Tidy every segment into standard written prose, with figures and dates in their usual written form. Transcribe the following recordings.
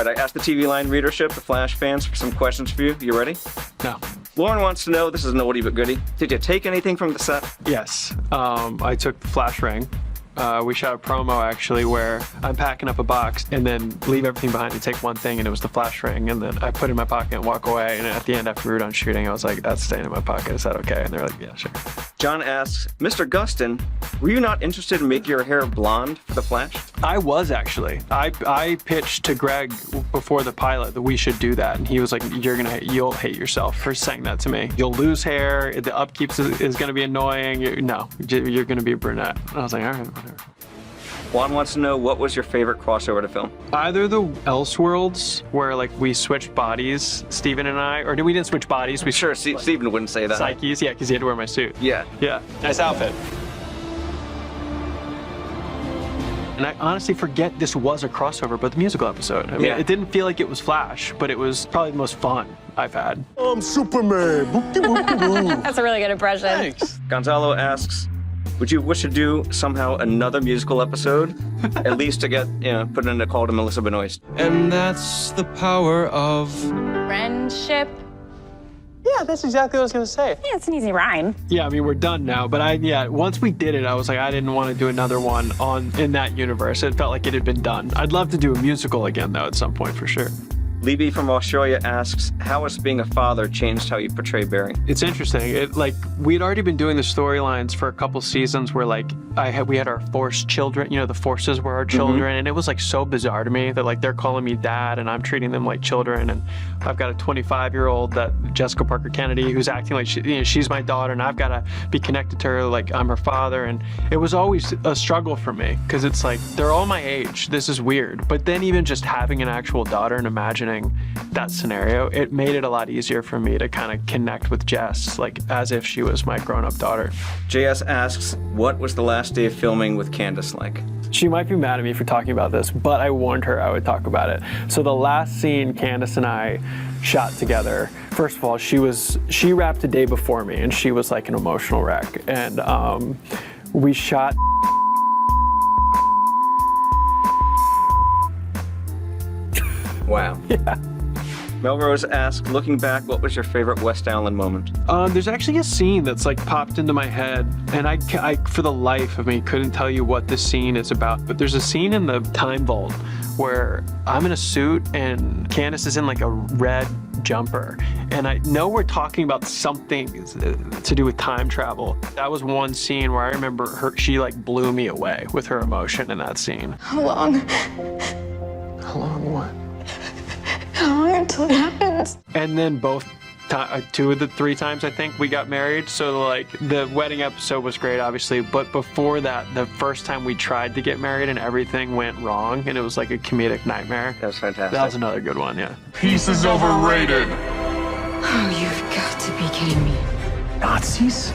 All right, I asked the TV line readership, the Flash fans, for some questions for you. You ready? No. Lauren wants to know, this is an oldie but goodie, did you take anything from the set? Yes. I took the Flash ring. We shot a promo actually where I'm packing up a box and then leave everything behind and take one thing, and it was the Flash ring, and then I put it in my pocket and walk away, and at the end after we were done shooting I was like, that's staying in my pocket, is that okay? And they're like, yeah, sure. John asks, Mr. Guistin, were you not interested in making your hair blonde for the Flash? I was actually. I pitched to Greg before the pilot that we should do that, and he was like, you'll hate yourself for saying that to me. You'll lose hair, the upkeep is gonna be annoying. You're gonna be a brunette. And I was like, all right, whatever. Juan wants to know, what was your favorite crossover to film? Either the Elseworlds, where like we switched bodies, Steven and I, or we didn't switch bodies. We Sure, Steven wouldn't say that. Psyches, yeah, because he had to wear my suit. Yeah. Yeah, nice outfit. And I honestly forget this was a crossover, but the musical episode. I mean, Yeah. It didn't feel like it was Flash, but it was probably the most fun I've had. I'm Superman. Boop-de-boop-de-boo. That's a really good impression. Thanks. Gonzalo asks, would you wish to do somehow another musical episode? At least to get, put in a call to Melissa Benoist. And that's the power of... Friendship. Yeah, that's exactly what I was gonna say. Yeah, it's an easy rhyme. Yeah, I mean, we're done now, but once we did it, I was like, I didn't want to do another one in that universe. It felt like it had been done. I'd love to do a musical again, though, at some point, for sure. Libby from Australia asks, how has being a father changed how you portray Barry? It's interesting. We'd already been doing the storylines for a couple seasons where we had our forced children, the forces were our children, and it was like so bizarre to me that they're calling me dad and I'm treating them like children, and I've got a 25-year-old that Jessica Parker Kennedy who's acting like she's my daughter, and I've got to be connected to her like I'm her father, and it was always a struggle for me because it's like they're all my age. This is weird. But then even just having an actual daughter and imagining that scenario, it made it a lot easier for me to kind of connect with Jess, as if she was my grown-up daughter. JS asks, what was the last day of filming with Candace like? She might be mad at me for talking about this, but I warned her I would talk about it. So the last scene Candace and I shot together, first of all, she wrapped the day before me, and she was like an emotional wreck. And we shot Wow. Yeah. Melrose asks, looking back, what was your favorite West Allen moment? There's actually a scene that's popped into my head, and I for the life of me couldn't tell you what this scene is about, but there's a scene in the time vault where I'm in a suit and Candace is in a red jumper, and I know we're talking about something to do with time travel. That was one scene where I remember she blew me away with her emotion in that scene. How long? How long what? How long until it happens? And then two of the three times I think we got married. So the wedding episode was great, obviously, but before that, the first time we tried to get married and everything went wrong, and it was like a comedic nightmare. That was fantastic. That was another good one, yeah. Peace is overrated. Oh, you've got to be kidding me. Nazis?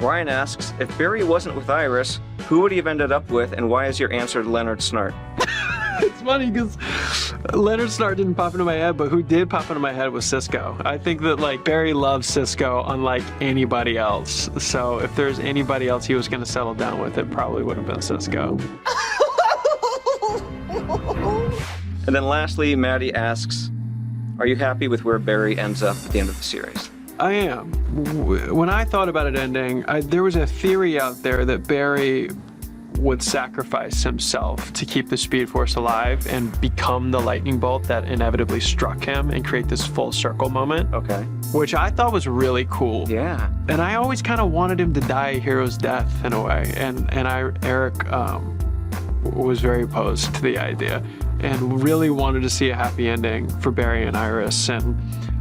Ryan asks, if Barry wasn't with Iris, who would he have ended up with, and why is your answer Leonard Snart? It's funny because Leonard Snart didn't pop into my head, but who did pop into my head was Cisco. I think that Barry loves Cisco unlike anybody else. So if there's anybody else he was going to settle down with, it probably would have been Cisco. And then lastly, Maddie asks, are you happy with where Barry ends up at the end of the series? I am. When I thought about it ending, there was a theory out there that Barry would sacrifice himself to keep the Speed Force alive and become the lightning bolt that inevitably struck him and create this full circle moment. Okay. Which I thought was really cool. Yeah. And I always kind of wanted him to die a hero's death in a way. And Eric was very opposed to the idea and really wanted to see a happy ending for Barry and Iris. And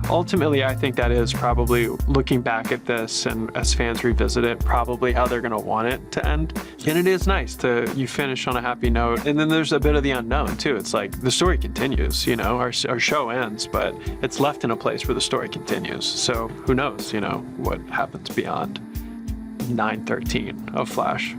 ultimately, I think that is probably, looking back at this and as fans revisit it, probably how they're going to want it to end. And it is nice you finish on a happy note. And then there's a bit of the unknown too. It's the story continues, our show ends, but it's left in a place where the story continues. So who knows, what happens beyond 9/13 of Flash.